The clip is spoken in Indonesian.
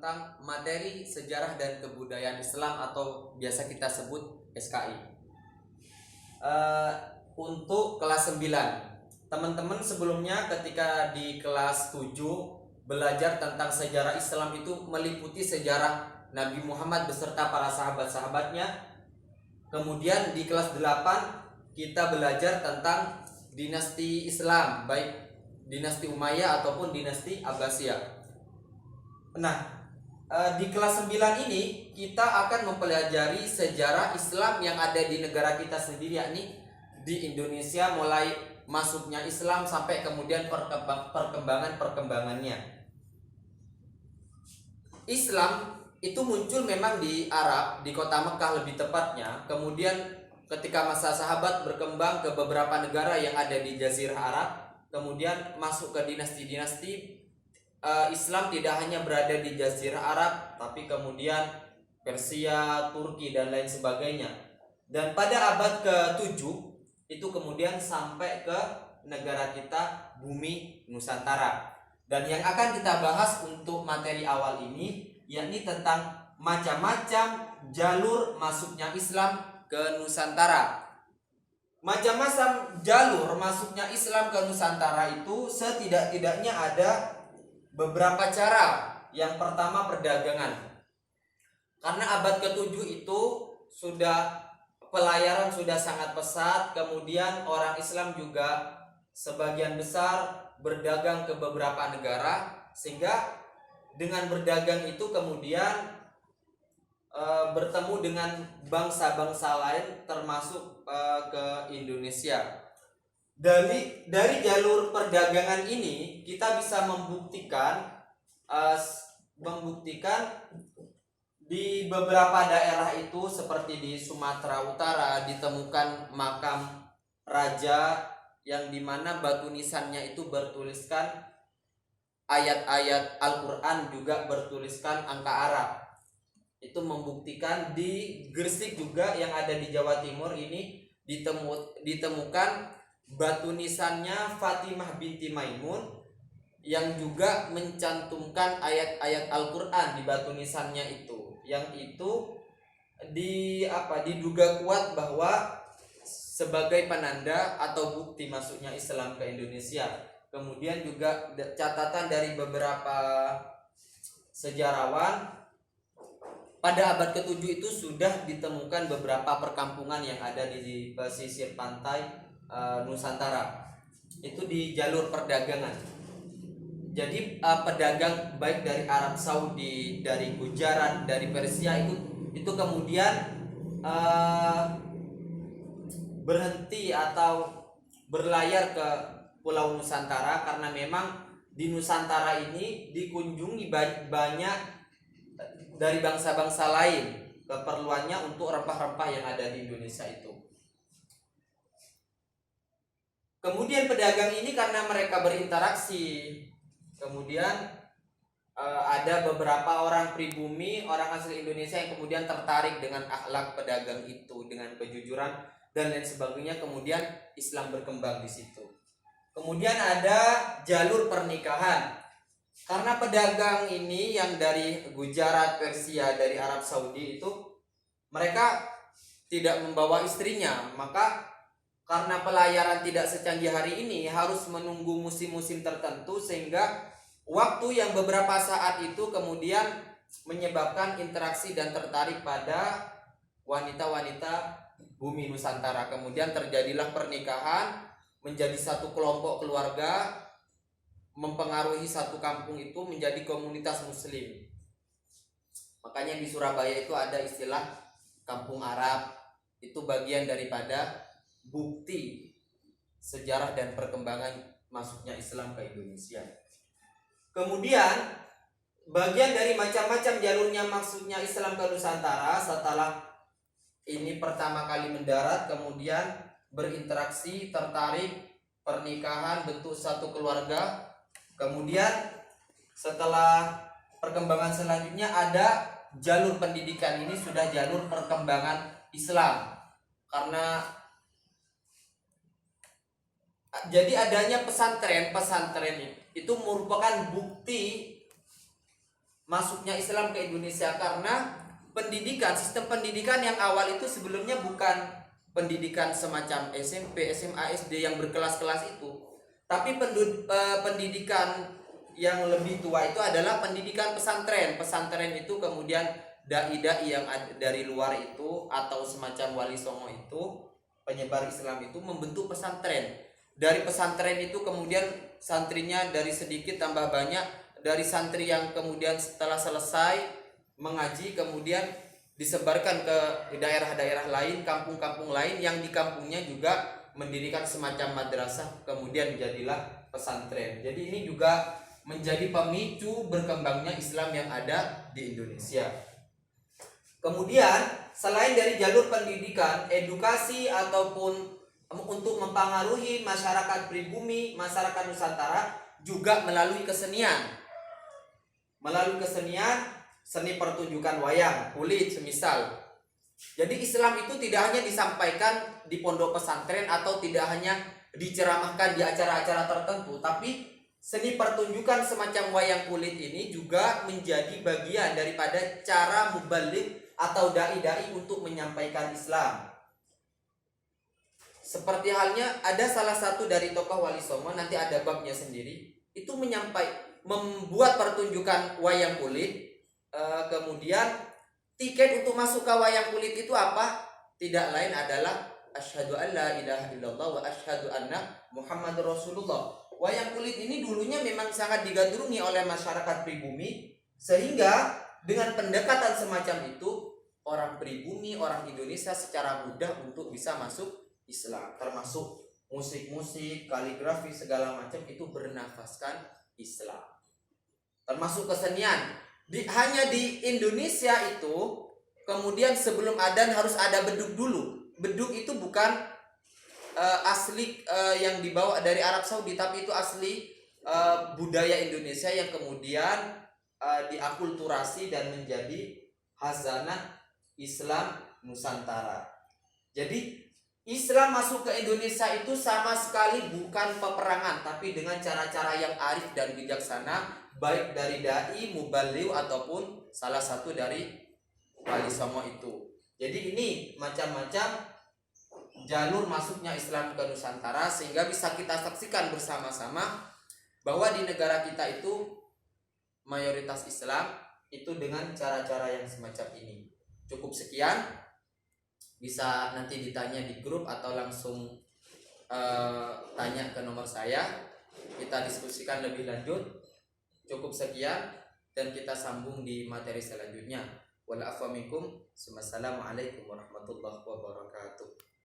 tentang materi sejarah dan kebudayaan Islam atau biasa kita sebut SKI. Untuk kelas 9, teman-teman sebelumnya ketika di kelas 7 belajar tentang sejarah Islam itu meliputi sejarah Nabi Muhammad beserta para sahabat-sahabatnya. Kemudian di kelas 8 kita belajar tentang dinasti Islam, baik dinasti Umayyah ataupun dinasti Abbasiyah. Nah, di kelas 9 ini kita akan mempelajari sejarah Islam yang ada di negara kita sendiri, yakni di Indonesia, mulai masuknya Islam sampai kemudian perkembangannya. Islam itu muncul memang di Arab, di kota Mekah lebih tepatnya. Kemudian ketika masa sahabat berkembang ke beberapa negara yang ada di Jazirah Arab, kemudian masuk ke dinasti-dinasti. Islam tidak hanya berada di Jazirah Arab, tapi kemudian Persia, Turki, dan lain sebagainya. Dan pada abad ke-7 itu kemudian sampai ke negara kita, bumi Nusantara. Dan yang akan kita bahas untuk materi awal ini yakni tentang macam-macam jalur masuknya Islam ke Nusantara. Macam-macam jalur masuknya Islam ke Nusantara itu setidak-tidaknya ada beberapa cara. Yang pertama, perdagangan. Karena abad ke-7 itu pelayaran sudah sangat pesat, kemudian orang Islam juga sebagian besar berdagang ke beberapa negara, sehingga dengan berdagang itu kemudian bertemu dengan bangsa-bangsa lain termasuk ke Indonesia. Dari jalur perdagangan ini kita bisa membuktikan di beberapa daerah itu, seperti di Sumatera Utara ditemukan makam raja yang dimana batu nisannya itu bertuliskan ayat-ayat Al-Quran, juga bertuliskan angka Arab. Itu membuktikan. Di Gresik juga yang ada di Jawa Timur ini ditemukan batu nisannya Fatimah binti Maimun yang juga mencantumkan ayat-ayat Al-Quran di batu nisannya itu. Yang itu diduga kuat bahwa sebagai penanda atau bukti masuknya Islam ke Indonesia. Kemudian juga catatan dari beberapa sejarawan, pada abad ke-7 itu sudah ditemukan beberapa perkampungan yang ada di pesisir pantai Nusantara. Itu di jalur perdagangan. Jadi pedagang baik dari Arab Saudi, dari Gujarat, dari Persia itu kemudian berhenti atau berlayar ke Pulau Nusantara, karena memang di Nusantara ini dikunjungi banyak dari bangsa-bangsa lain, keperluannya untuk rempah-rempah yang ada di Indonesia itu. Kemudian pedagang ini karena mereka berinteraksi, kemudian ada beberapa orang pribumi, orang asli Indonesia yang kemudian tertarik dengan akhlak pedagang itu, dengan kejujuran dan lain sebagainya. Kemudian Islam berkembang di situ. Kemudian ada jalur pernikahan. Karena pedagang ini yang dari Gujarat, Persia, dari Arab Saudi itu mereka tidak membawa istrinya, maka karena pelayaran tidak secanggih hari ini harus menunggu musim-musim tertentu, sehingga waktu yang beberapa saat itu kemudian menyebabkan interaksi dan tertarik pada wanita-wanita bumi Nusantara. Kemudian terjadilah pernikahan, menjadi satu kelompok keluarga, mempengaruhi satu kampung itu menjadi komunitas muslim. Makanya di Surabaya itu ada istilah kampung Arab. Itu bagian daripada bukti sejarah dan perkembangan masuknya Islam ke Indonesia. Kemudian bagian dari macam-macam jalurnya masuknya Islam ke Nusantara, setelah ini pertama kali mendarat, kemudian berinteraksi, tertarik, pernikahan, bentuk satu keluarga. Kemudian setelah perkembangan selanjutnya ada jalur pendidikan. Ini sudah jalur perkembangan Islam. Karena jadi adanya pesantren itu merupakan bukti masuknya Islam ke Indonesia karena sistem pendidikan yang awal itu sebelumnya bukan pendidikan semacam SMP, SMA, SD yang berkelas-kelas itu, tapi pendidikan yang lebih tua itu adalah pendidikan pesantren. Pesantren itu kemudian dai-dai yang dari luar itu atau semacam wali songo itu, penyebar Islam itu membentuk pesantren. Dari pesantren itu kemudian santrinya dari sedikit tambah banyak. Dari santri yang kemudian setelah selesai mengaji kemudian disebarkan ke daerah-daerah lain, kampung-kampung lain, yang di kampungnya juga mendirikan semacam madrasah, kemudian jadilah pesantren. Jadi ini juga menjadi pemicu berkembangnya Islam yang ada di Indonesia. Kemudian selain dari jalur pendidikan, edukasi ataupun untuk mempengaruhi masyarakat pribumi, masyarakat Nusantara juga melalui kesenian. Seni pertunjukan wayang kulit semisal. Jadi Islam itu tidak hanya disampaikan di pondok pesantren atau tidak hanya diceramahkan di acara-acara tertentu, tapi seni pertunjukan semacam wayang kulit ini juga menjadi bagian daripada cara mubaligh atau dai-dai untuk menyampaikan Islam. Seperti halnya ada salah satu dari tokoh Wali Songo, nanti ada babnya sendiri, itu membuat pertunjukan wayang kulit. Kemudian tiket untuk masuk ke wayang kulit itu apa? Tidak lain adalah asyhadu an la ilaha illallah wa asyhadu anna Muhammadur Rasulullah. Wayang kulit ini dulunya memang sangat digandrungi oleh masyarakat pribumi, sehingga dengan pendekatan semacam itu orang pribumi, orang Indonesia secara mudah untuk bisa masuk Islam, termasuk musik-musik, kaligrafi segala macam itu bernafaskan Islam. Termasuk kesenian. Hanya di Indonesia itu kemudian sebelum adzan harus ada beduk dulu. Beduk itu bukan asli yang dibawa dari Arab Saudi, tapi itu asli budaya Indonesia yang kemudian diakulturasi dan menjadi khazanah Islam Nusantara. Jadi Islam masuk ke Indonesia itu sama sekali bukan peperangan, tapi dengan cara-cara yang arif dan bijaksana, baik dari dai, mubaligh ataupun salah satu dari wali songo itu. Jadi ini macam-macam jalur masuknya Islam ke Nusantara, sehingga bisa kita saksikan bersama-sama bahwa di negara kita itu mayoritas Islam itu dengan cara-cara yang semacam ini. Cukup sekian. Bisa nanti ditanya di grup atau langsung tanya ke nomor saya, kita diskusikan lebih lanjut. Cukup sekian dan kita sambung di materi selanjutnya. Wal afwa minkum. Wassalamualaikum warahmatullahi wabarakatuh.